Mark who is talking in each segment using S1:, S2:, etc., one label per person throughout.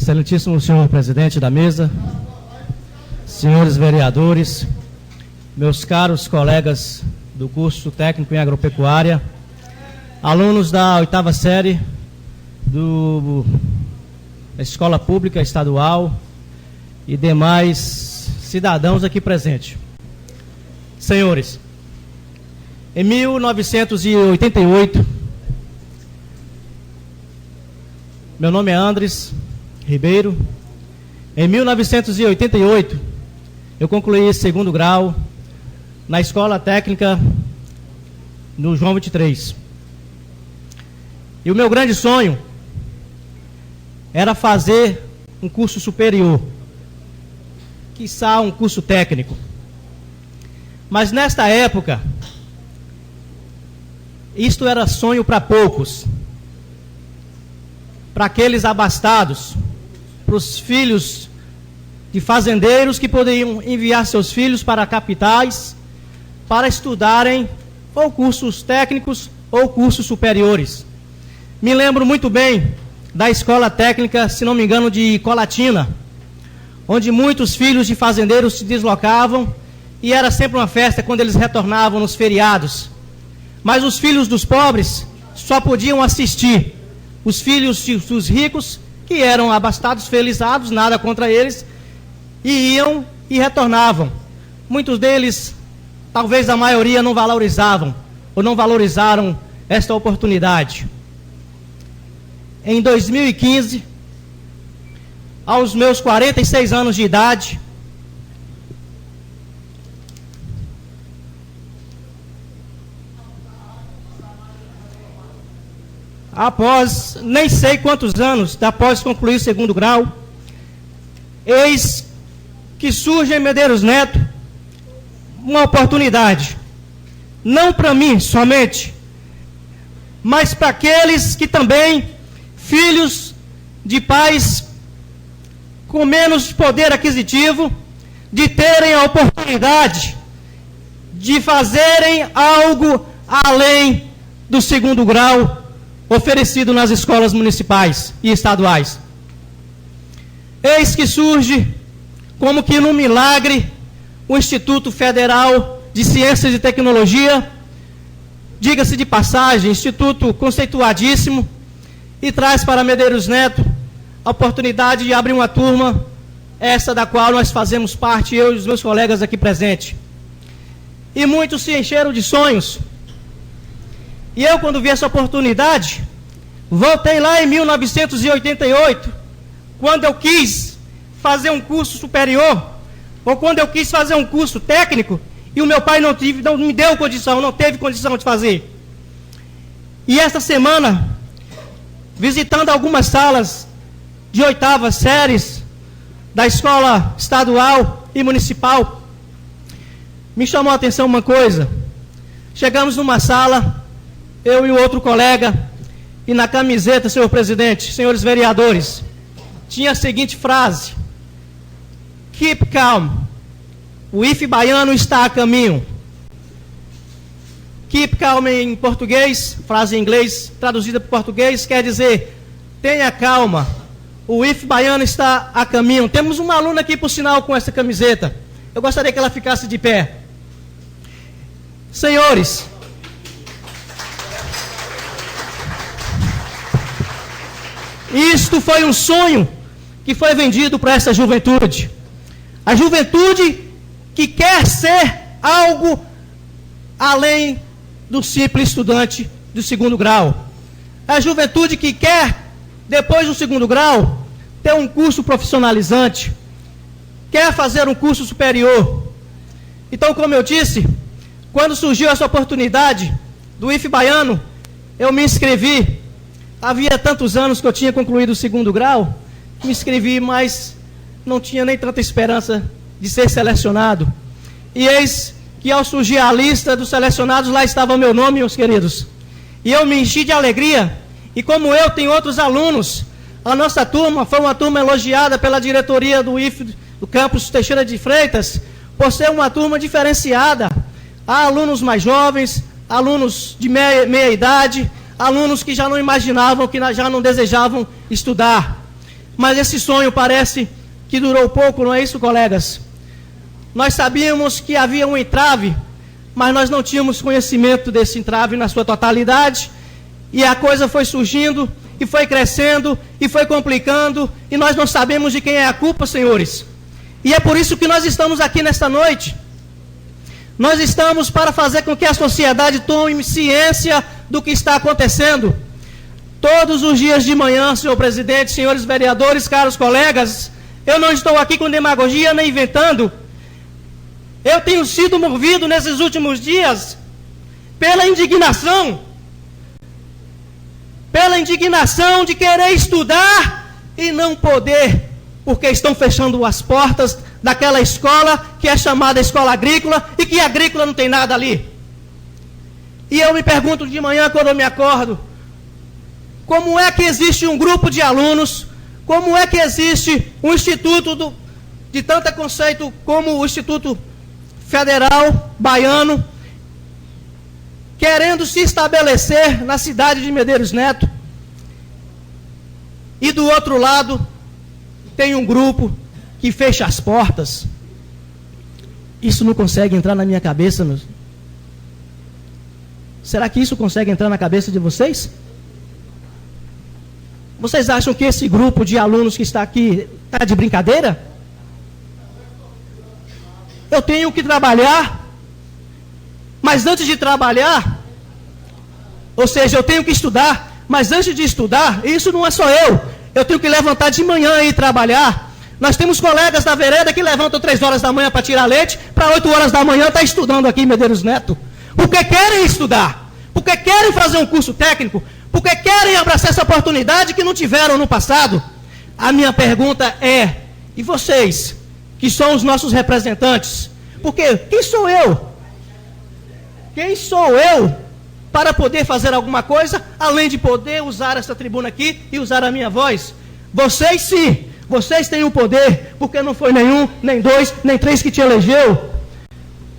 S1: Excelentíssimo senhor presidente da mesa, senhores vereadores, meus caros colegas do curso técnico em agropecuária, alunos da 8ª série da Escola Pública Estadual e demais cidadãos aqui presentes. Senhores, em 1988, meu nome é Andres Ribeiro. Em 1988, eu concluí esse 2º grau na Escola Técnica no João 23. E o meu grande sonho era fazer um curso superior, quiçá um curso técnico. Mas nesta época, isto era sonho para poucos, para aqueles abastados, para os filhos de fazendeiros que poderiam enviar seus filhos para capitais para estudarem ou cursos técnicos ou cursos superiores. Me lembro muito bem da escola técnica, se não me engano, de Colatina, onde muitos filhos de fazendeiros se deslocavam e era sempre uma festa quando eles retornavam nos feriados. Mas os filhos dos pobres só podiam assistir. Os filhos dos ricos, que eram abastados, felizados, nada contra eles, e iam e retornavam. Muitos deles, talvez a maioria, não valorizavam ou não valorizaram esta oportunidade. Em 2015, aos meus 46 anos de idade, após nem sei quantos anos, após concluir o 2º grau, eis que surge em Medeiros Neto uma oportunidade, não para mim somente, mas para aqueles que também, filhos de pais com menos poder aquisitivo, de terem a oportunidade de fazerem algo além do 2º grau oferecido nas escolas municipais e estaduais. Eis que surge, como que num milagre, o Instituto Federal de Ciências e Tecnologia, diga-se de passagem, instituto conceituadíssimo, e traz para Medeiros Neto a oportunidade de abrir uma turma, essa da qual nós fazemos parte, eu e os meus colegas aqui presentes. E muitos se encheram de sonhos. E eu, quando vi essa oportunidade, voltei lá em 1988, quando eu quis fazer um curso superior, ou quando eu quis fazer um curso técnico, e o meu pai não me deu condição, não teve condição de fazer. E esta semana, visitando algumas salas de 8ª séries da escola estadual e municipal, me chamou a atenção uma coisa. Chegamos numa sala, eu e o outro colega, e na camiseta, senhor presidente, senhores vereadores, tinha a seguinte frase: Keep calm, o IFE baiano está a caminho. Keep calm em português, frase em inglês, traduzida para português, quer dizer, tenha calma, o IFE baiano está a caminho. Temos uma aluna aqui, por sinal, com essa camiseta. Eu gostaria que ela ficasse de pé. Senhores, isto foi um sonho que foi vendido para essa juventude. A juventude que quer ser algo além do simples estudante do 2º grau. A juventude que quer, depois do 2º grau, ter um curso profissionalizante, quer fazer um curso superior. Então, como eu disse, quando surgiu essa oportunidade do IFE baiano, eu me inscrevi. Havia tantos anos que eu tinha concluído o 2º grau, me inscrevi, mas não tinha nem tanta esperança de ser selecionado. E eis que ao surgir a lista dos selecionados, lá estava o meu nome, meus queridos. E eu me enchi de alegria. E como eu, tem outros alunos. A nossa turma foi uma turma elogiada pela diretoria do IFE, do campus Teixeira de Freitas, por ser uma turma diferenciada. Há alunos mais jovens, alunos de meia idade, alunos que já não imaginavam, que já não desejavam estudar. Mas esse sonho parece que durou pouco, não é isso, colegas? Nós sabíamos que havia um entrave, mas nós não tínhamos conhecimento desse entrave na sua totalidade, e a coisa foi surgindo, e foi crescendo, e foi complicando, e nós não sabemos de quem é a culpa, senhores. E é por isso que nós estamos aqui nesta noite. Nós estamos para fazer com que a sociedade tome ciência do que está acontecendo. Todos os dias de manhã, senhor presidente, senhores vereadores, caros colegas, eu não estou aqui com demagogia nem inventando. Eu tenho sido movido nesses últimos dias pela indignação de querer estudar e não poder, porque estão fechando as portas daquela escola que é chamada escola agrícola e que agrícola não tem nada ali. E eu me pergunto de manhã quando eu me acordo, como é que existe um grupo de alunos, como é que existe um instituto de tanto conceito como o Instituto Federal Baiano, querendo se estabelecer na cidade de Medeiros Neto, e do outro lado tem um grupo que fecha as portas. Isso não consegue entrar na minha cabeça, meus... Será que isso consegue entrar na cabeça de vocês? Vocês acham que esse grupo de alunos que está aqui está de brincadeira? Eu tenho que trabalhar, mas antes de trabalhar, ou seja, eu tenho que estudar, mas antes de estudar, isso não é só eu tenho que levantar de manhã e ir trabalhar. Nós temos colegas da vereda que levantam 3 horas da manhã para tirar leite, para 8 horas da manhã está estudando aqui em Medeiros Neto, porque querem estudar, porque querem fazer um curso técnico, porque querem abraçar essa oportunidade que não tiveram no passado. A minha pergunta é, e vocês, que são os nossos representantes, porque quem sou eu? Quem sou eu para poder fazer alguma coisa, além de poder usar essa tribuna aqui e usar a minha voz? Vocês sim, vocês têm o poder, porque não foi nenhum, nem 2, nem 3 que te elegeu.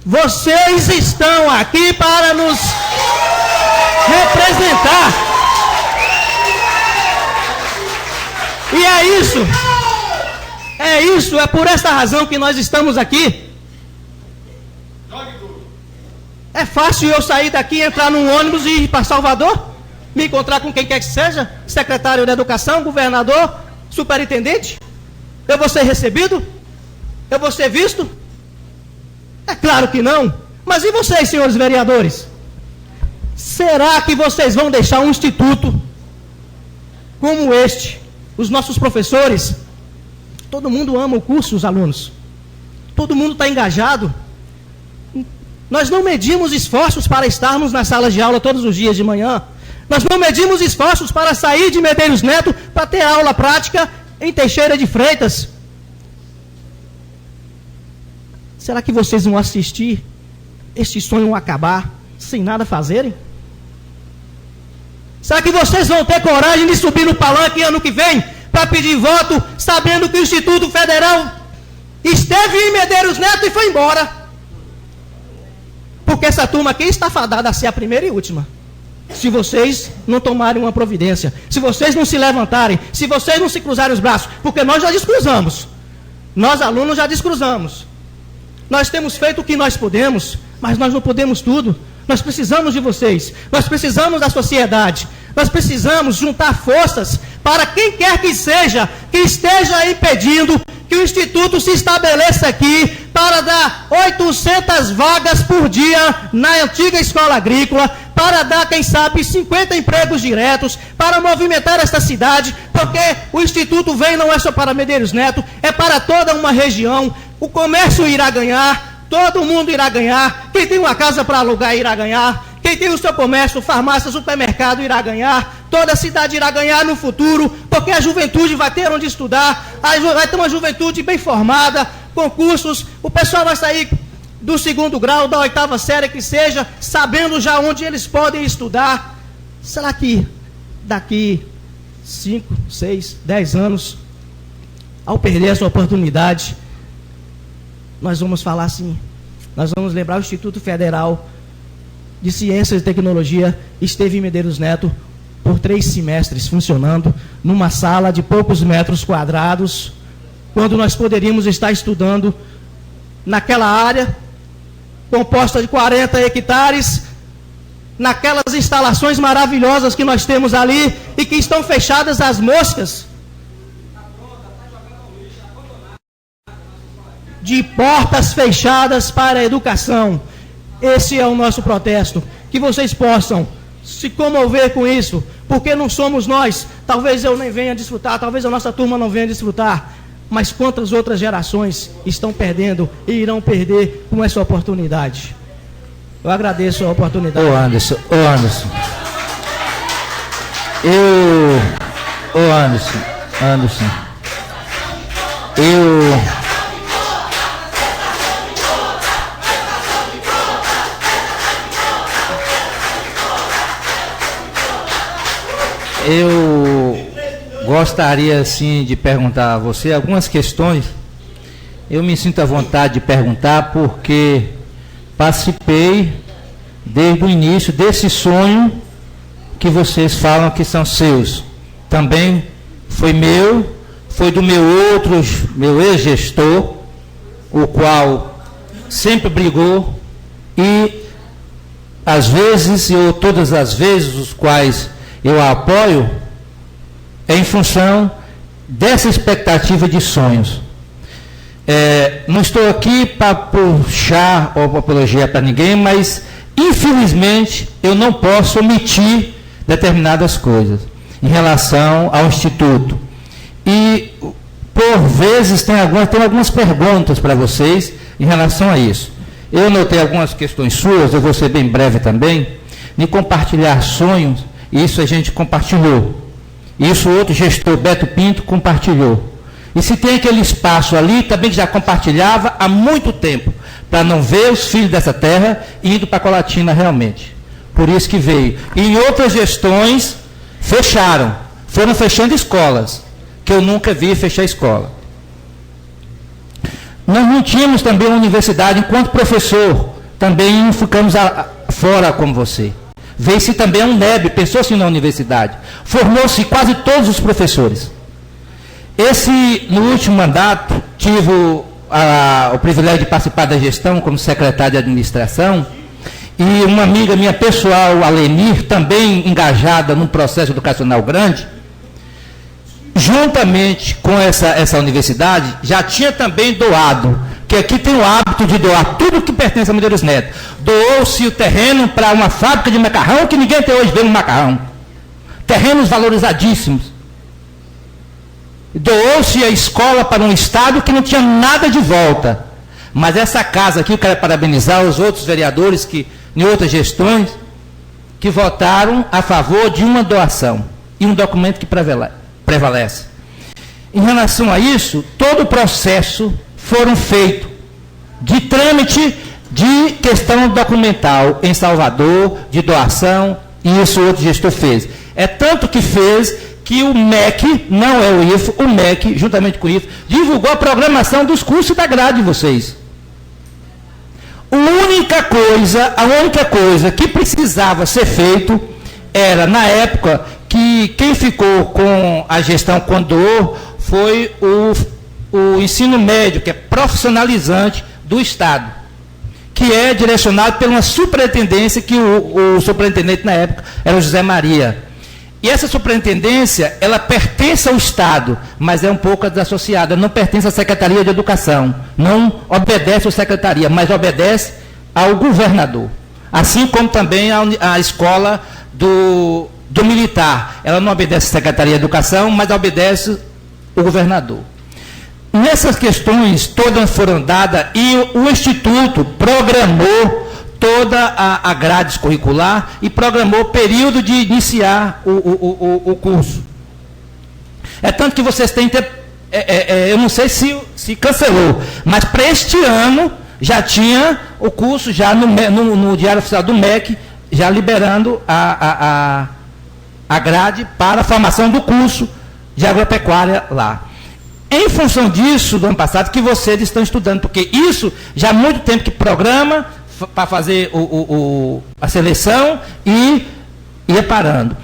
S1: Vocês estão aqui para nos representar. E é por esta razão que nós estamos aqui. É fácil eu sair daqui, entrar num ônibus e ir para Salvador, me encontrar com quem quer que seja, secretário da Educação, governador, superintendente? Eu vou ser recebido? Eu vou ser visto? É claro que não. Mas e vocês, senhores vereadores? Será que vocês vão deixar um instituto como este? Os nossos professores, todo mundo ama o curso, os alunos. Todo mundo está engajado. Nós não medimos esforços para estarmos nas salas de aula todos os dias de manhã. Nós não medimos esforços para sair de Medeiros Neto para ter aula prática em Teixeira de Freitas. Será que vocês vão assistir este sonho acabar sem nada fazerem? Será que vocês vão ter coragem de subir no palanque ano que vem para pedir voto, sabendo que o Instituto Federal esteve em Medeiros Neto e foi embora? Porque essa turma aqui está fadada a ser a primeira e última. Se vocês não tomarem uma providência, se vocês não se levantarem, se vocês não se cruzarem os braços, porque nós já descruzamos, nós alunos já descruzamos. Nós temos feito o que nós podemos, mas nós não podemos tudo. Nós precisamos de vocês, nós precisamos da sociedade, nós precisamos juntar forças para quem quer que seja, que esteja impedindo que o Instituto se estabeleça aqui para dar 800 vagas por dia na antiga escola agrícola, para dar, quem sabe, 50 empregos diretos, para movimentar esta cidade, porque o Instituto vem não é só para Medeiros Neto, é para toda uma região. O comércio irá ganhar, todo mundo irá ganhar, quem tem uma casa para alugar irá ganhar, quem tem o seu comércio, farmácia, supermercado irá ganhar, toda a cidade irá ganhar no futuro, porque a juventude vai ter onde estudar, vai ter uma juventude bem formada, concursos, o pessoal vai sair do 2º grau, da 8ª série que seja, sabendo já onde eles podem estudar. Será que daqui 5, 6, 10 anos, ao perder essa oportunidade, nós vamos falar assim, nós vamos lembrar o Instituto Federal de Ciências e Tecnologia esteve em Medeiros Neto por 3 semestres funcionando numa sala de poucos metros quadrados, quando nós poderíamos estar estudando naquela área composta de 40 hectares, naquelas instalações maravilhosas que nós temos ali e que estão fechadas às moscas, de portas fechadas para a educação. Esse é o nosso protesto. Que vocês possam se comover com isso, porque não somos nós. Talvez eu nem venha desfrutar, talvez a nossa turma não venha desfrutar, mas quantas outras gerações estão perdendo e irão perder com essa oportunidade. Eu agradeço a oportunidade.
S2: Anderson. Eu gostaria, assim, de perguntar a você algumas questões. Eu me sinto à vontade de perguntar porque participei desde o início desse sonho que vocês falam que são seus. Também foi meu, foi do meu ex-gestor, o qual sempre brigou e, às vezes, ou todas as vezes, os quais eu a apoio, é em função dessa expectativa de sonhos. Não estou aqui para puxar ou para apologia para ninguém, mas, infelizmente, eu não posso omitir determinadas coisas em relação ao Instituto. E, por vezes, tem algumas perguntas para vocês em relação a isso. Eu notei algumas questões suas, eu vou ser bem breve também, de compartilhar sonhos. Isso a gente compartilhou. Isso o outro gestor, Beto Pinto, compartilhou. E se tem aquele espaço ali, também que já compartilhava há muito tempo, para não ver os filhos dessa terra indo para a Colatina realmente. Por isso que veio. E em outras gestões, fecharam. Foram fechando escolas, que eu nunca vi fechar escola. Nós não tínhamos também uma universidade, enquanto professor, também ficamos fora como você. Veio-se também a UNEB, pensou-se na universidade. Formou-se quase todos os professores. No último mandato, tive o privilégio de participar da gestão como secretário de administração, e uma amiga minha pessoal, a Lenir, também engajada num processo educacional grande, juntamente com essa universidade, já tinha também doado, que aqui tem o hábito de doar tudo que pertence a Medeiros Neto. Doou-se o terreno para uma fábrica de macarrão, que ninguém até hoje vê um macarrão. Terrenos valorizadíssimos. Doou-se a escola para um estado que não tinha nada de volta. Mas essa casa aqui, eu quero parabenizar os outros vereadores que, em outras gestões, que votaram a favor de uma doação e um documento que prevalece. Em relação a isso, todo o processo foram feitos de trâmite de questão documental em Salvador, de doação, e isso o outro gestor fez. É tanto que fez que o MEC, não é o IFE, o MEC, juntamente com o IFE, divulgou a programação dos cursos e da grade de vocês. A única coisa que precisava ser feito era, na época, que quem ficou com a gestão quando doou foi o ensino médio, que é profissionalizante do Estado, que é direcionado por uma superintendência, que o superintendente na época era o José Maria. E essa superintendência, ela pertence ao Estado, mas é um pouco desassociada, não pertence à Secretaria de Educação, não obedece à Secretaria, mas obedece ao governador. Assim como também a escola do militar, ela não obedece à Secretaria de Educação, mas obedece ao governador. Nessas questões todas foram dadas e o Instituto programou toda a grade curricular e programou o período de iniciar o curso. É tanto que vocês têm que ter, eu não sei se cancelou, mas para este ano já tinha o curso, já no Diário Oficial do MEC, já liberando a grade para a formação do curso de agropecuária lá. Em função disso, do ano passado, que vocês estão estudando, porque isso já há muito tempo que programa para fazer a seleção e ia parando.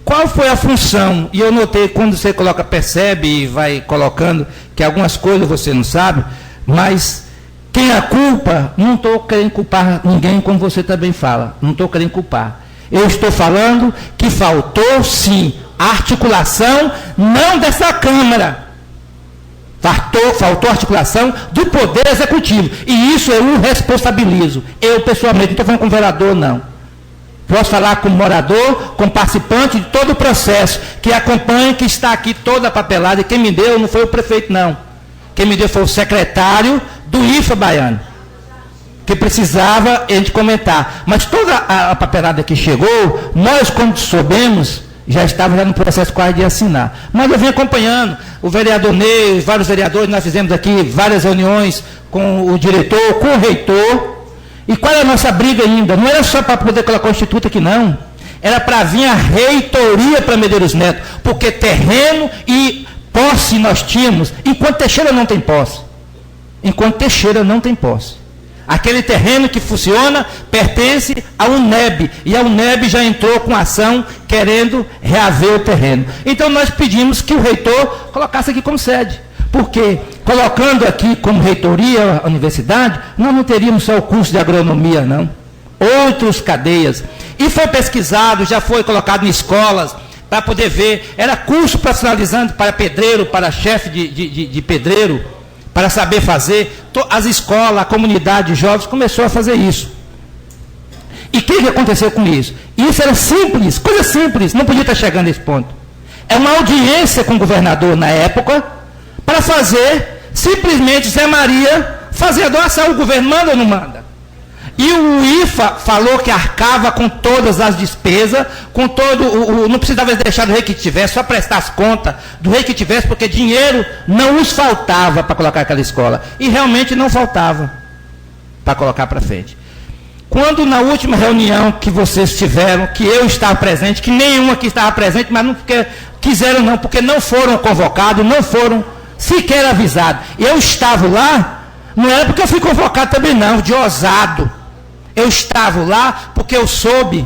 S2: Qual foi a função? E eu notei, quando você coloca, percebe e vai colocando, que algumas coisas você não sabe, mas quem a culpa, não estou querendo culpar ninguém, como você também fala, não estou querendo culpar. Eu estou falando que faltou, sim, articulação, não dessa Câmara. Faltou articulação do Poder Executivo. E isso eu o responsabilizo. Eu, pessoalmente, não estou falando com o vereador, não. Posso falar com o morador, com o participante de todo o processo, que acompanha, que está aqui toda a papelada, e quem me deu não foi o prefeito, não. Quem me deu foi o secretário do IFA baiano, que precisava a gente comentar. Mas toda a papelada que chegou, nós, quando soubemos, já estávamos no processo quase de assinar. Mas eu vim acompanhando, o vereador Ney, vários vereadores, nós fizemos aqui várias reuniões com o diretor, com o reitor. E qual é a nossa briga ainda? Não era só para poder colocar o instituto aqui, não. Era para vir a reitoria para Medeiros Neto, porque terreno e posse nós tínhamos, enquanto Teixeira não tem posse. Enquanto Teixeira não tem posse. Aquele terreno que funciona pertence à UNEB, e a UNEB já entrou com ação querendo reaver o terreno. Então nós pedimos que o reitor colocasse aqui como sede. Porque, colocando aqui como reitoria a universidade, nós não teríamos só o curso de agronomia, não. Outras cadeias. E foi pesquisado, já foi colocado em escolas, para poder ver. Era curso profissionalizante para pedreiro, para chefe de pedreiro, para saber fazer. As escolas, a comunidade de jovens começou a fazer isso. E o que aconteceu com isso? Isso era simples, coisa simples, não podia estar chegando a esse ponto. É uma audiência com o governador na época, para fazer, simplesmente, Zé Maria fazer a doação. O governo manda ou não manda? E o IFA falou que arcava com todas as despesas, com todo não precisava deixar do rei que tivesse, só prestar as contas do rei que tivesse, porque dinheiro não os faltava para colocar aquela escola. E realmente não faltava para colocar para frente. Quando na última reunião que vocês tiveram, que eu estava presente, que nenhum aqui estava presente, mas não porque quiseram não, porque não foram convocados, não foram sequer avisado. Eu estava lá, não era porque eu fui convocado também não, de ousado. Eu estava lá porque eu soube,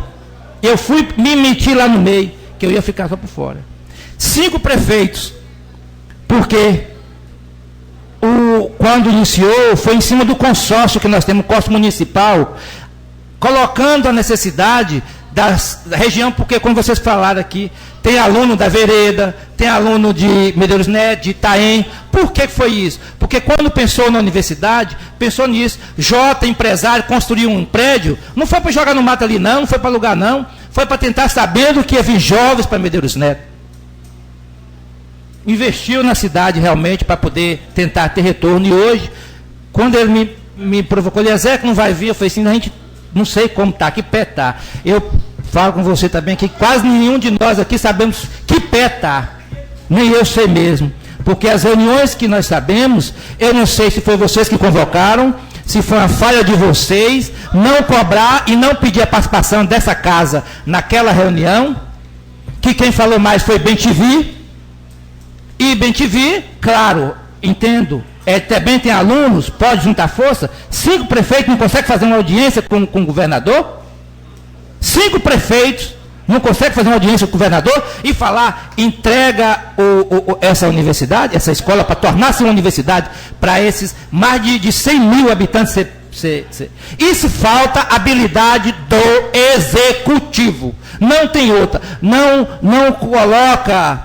S2: eu fui me mentir lá no meio, que eu ia ficar só por fora. 5 prefeitos, porque quando iniciou, foi em cima do consórcio que nós temos, o consórcio municipal, colocando a necessidade da região, porque como vocês falaram aqui, tem aluno da Vereda, tem aluno de Medeiros Neto, de Itaém. Por que foi isso? Porque quando pensou na universidade, pensou nisso. Jota, empresário, construiu um prédio, não foi para jogar no mato ali não foi para alugar não, foi para tentar sabendo que ia vir jovens para Medeiros Neto. Investiu na cidade realmente para poder tentar ter retorno. E hoje, quando ele me provocou, ele disse, Zé, que não vai vir, eu falei assim, a gente não sei como está, que pé está. Eu falo com você também que quase nenhum de nós aqui sabemos que pé está. Nem eu sei mesmo. Porque as reuniões que nós sabemos, eu não sei se foi vocês que convocaram, se foi uma falha de vocês, não cobrar e não pedir a participação dessa casa naquela reunião, que quem falou mais foi Bem-TV. E Bem-TV, claro, entendo, também tem alunos, pode juntar força. 5 prefeitos não conseguem fazer uma audiência com o governador? 5 prefeitos não conseguem fazer uma audiência com o governador e falar, entrega essa universidade, essa escola, para tornar-se uma universidade para esses mais de 100 mil habitantes. Isso falta habilidade do executivo. Não tem outra. Não coloca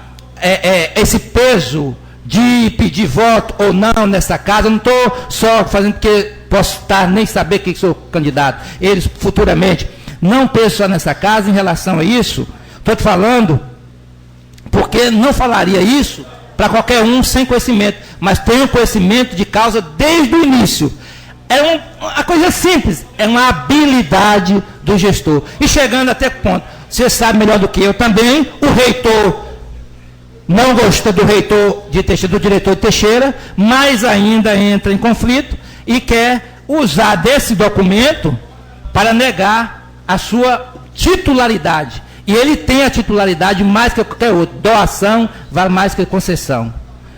S2: esse peso de pedir voto ou não nessa casa. Não estou só fazendo porque posso estar nem saber que sou candidato. Eles futuramente não pensam só nessa casa em relação a isso. Estou te falando porque não falaria isso para qualquer um sem conhecimento, mas tenho conhecimento de causa desde o início. É uma coisa simples, é uma habilidade do gestor. E chegando até que ponto? Você sabe melhor do que eu também, o reitor não gosta do reitor de Teixeira, do diretor de Teixeira, mas ainda entra em conflito e quer usar desse documento para negar a sua titularidade. E ele tem a titularidade mais que qualquer outro. Doação vale mais que concessão.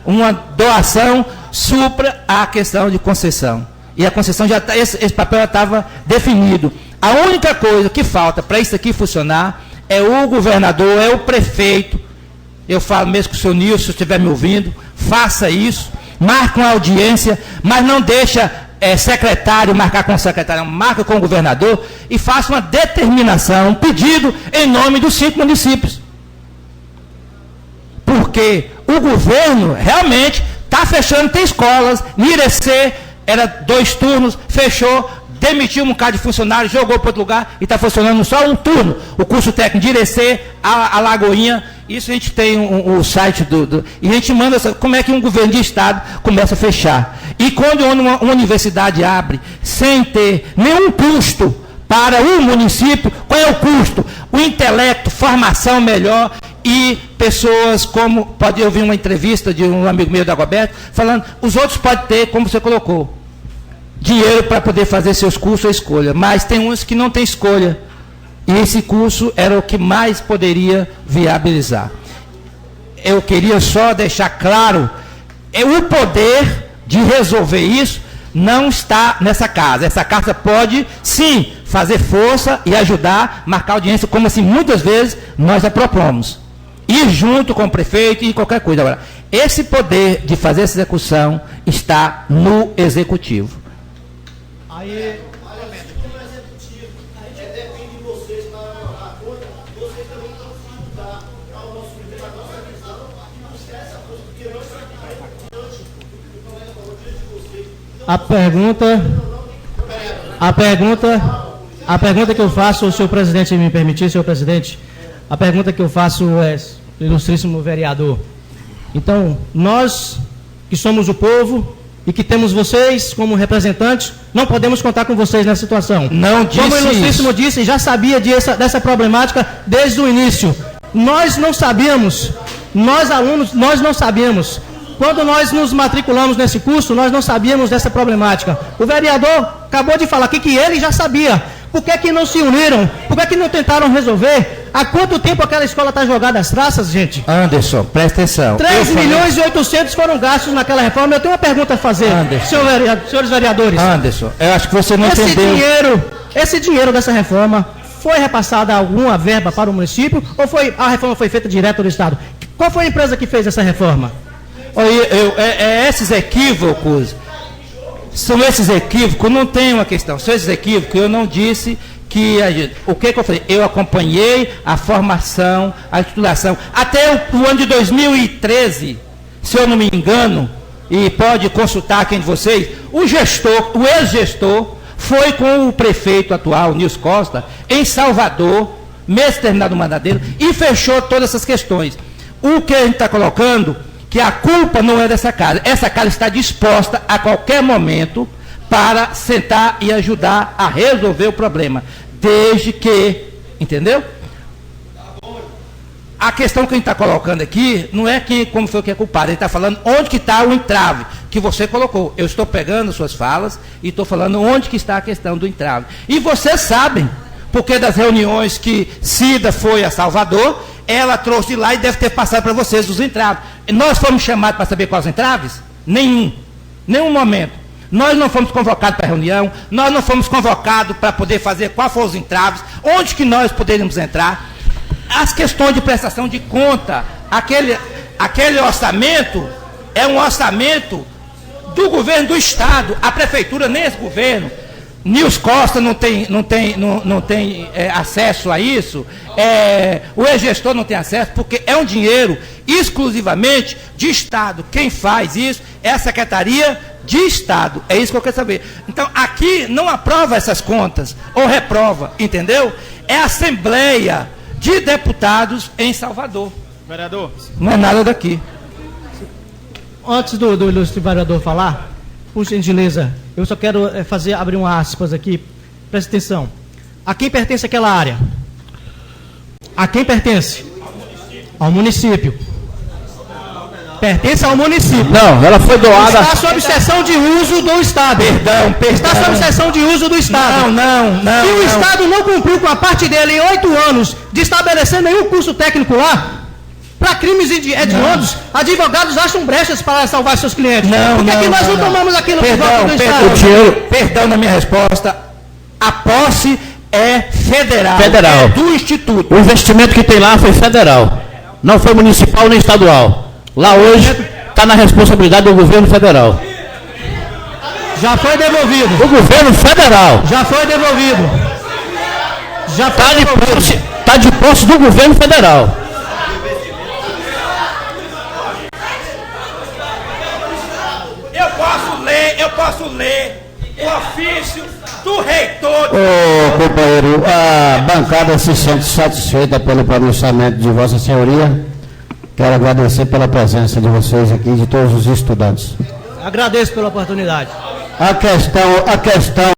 S2: Uma doação supra a questão de concessão. E a concessão esse papel já estava definido. A única coisa que falta para isso aqui funcionar é o governador, é o prefeito. Eu falo mesmo com o senhor Nilson, se estiver me ouvindo, faça isso, marque uma audiência, mas não deixa secretário marcar com o secretário, marca com o governador e faça uma determinação, um pedido em nome dos 5 municípios. Porque o governo realmente está fechando, tem escolas, Irecê, era 2 turnos, fechou, demitiu um bocado de funcionário, jogou para outro lugar e está funcionando só um turno. O curso técnico de Irecê, a Lagoinha, isso a gente tem o site e a gente manda como é que um governo de estado começa a fechar. E quando uma universidade abre sem ter nenhum custo para o município, qual é o custo? O intelecto, formação melhor e pessoas como, pode eu ouvir uma entrevista de um amigo meu da Agoberto, falando, os outros podem ter, como você colocou, dinheiro para poder fazer seus cursos ou escolha, mas tem uns que não tem escolha. E esse curso era o que mais poderia viabilizar. Eu queria só deixar claro, o poder de resolver isso não está nessa casa. Essa casa pode, sim, fazer força e ajudar, marcar audiência, como assim muitas vezes nós já propomos. Ir junto com o prefeito e qualquer coisa. Agora, esse poder de fazer essa execução está no executivo.
S1: Aí... A pergunta que eu faço, se o presidente me permitir, senhor presidente, a pergunta que eu faço é, ilustríssimo vereador. Então, nós que somos o povo e que temos vocês como representantes, não podemos contar com vocês nessa situação.
S2: Não disse
S1: como o ilustríssimo isso. Disse, já sabia dessa problemática desde o início. Nós não sabíamos, nós alunos, nós não sabíamos. Quando nós nos matriculamos nesse curso, nós não sabíamos dessa problemática. O vereador acabou de falar aqui que ele já sabia. Por que não se uniram? Por que não tentaram resolver? Há quanto tempo aquela escola está jogada às traças, gente?
S2: Anderson, presta atenção.
S1: 3 milhões e 800 foram gastos naquela reforma. Eu tenho uma pergunta a fazer, senhores vereadores.
S2: Anderson, eu acho que você não entendeu.
S1: Esse dinheiro dessa reforma foi repassada alguma verba para o município ou a reforma foi feita direto do Estado? Qual foi a empresa que fez essa reforma?
S2: Esses equívocos, são esses equívocos, não tem uma questão, são esses equívocos, eu não disse que, o que eu falei? Eu acompanhei a formação, a titulação, até o ano de 2013, se eu não me engano, e pode consultar quem de vocês, o ex-gestor, foi com o prefeito atual, Nilson Costa, em Salvador, mês terminado o mandato dele, e fechou todas essas questões. O que a gente está colocando, que a culpa não é dessa casa. Essa casa está disposta a qualquer momento para sentar e ajudar a resolver o problema. Desde que, entendeu? A questão que a gente está colocando aqui, não é que como foi que é culpado, ele está falando onde que está o entrave que você colocou. Eu estou pegando suas falas e estou falando onde que está a questão do entrave. E vocês sabem, porque das reuniões que Cida foi a Salvador, ela trouxe lá e deve ter passado para vocês os entraves. Nós fomos chamados para saber quais entraves? Nenhum momento. Nós não fomos convocados para a reunião, nós não fomos convocados para poder fazer quais foram os entraves, onde que nós poderíamos entrar. As questões de prestação de conta, aquele orçamento é um orçamento do governo do Estado, a prefeitura nesse governo. Nilson Costa não tem acesso a isso, o ex-gestor não tem acesso, porque é um dinheiro exclusivamente de Estado. Quem faz isso é a Secretaria de Estado, é isso que eu quero saber. Então, aqui não aprova essas contas, ou reprova, entendeu? É a Assembleia de Deputados em Salvador.
S1: Vereador.
S2: Não é nada daqui.
S1: Antes do ilustre vereador falar, por gentileza, eu só quero abrir um aspas aqui. Presta atenção. A quem pertence aquela área? A quem pertence? Ao município. Pertence ao município.
S2: Não, ela foi doada.
S1: Está sob exceção de uso do Estado.
S2: Perdão.
S1: Está sob exceção de uso do Estado.
S2: Não.
S1: E o Estado não cumpriu com a parte dele em 8 anos de estabelecer nenhum curso técnico lá. Para crimes hediondos, advogados acham brechas para salvar seus clientes. Por que nós não tomamos aquilo que voto do Estado?
S2: Perdão na minha resposta. A posse
S1: é federal.
S3: Federal.
S1: É do Instituto.
S3: O investimento que tem lá foi federal. Não foi municipal nem estadual. Lá hoje está na responsabilidade do governo federal.
S1: Já foi devolvido.
S3: O governo federal.
S1: Já foi devolvido. Já foi devolvido.
S3: Está de posse do governo federal.
S4: Eu posso ler o ofício do reitor.
S5: Ô, companheiro, a bancada se sente satisfeita pelo pronunciamento de Vossa Senhoria. Quero agradecer pela presença de vocês aqui, de todos os estudantes.
S1: Agradeço pela oportunidade.
S5: A questão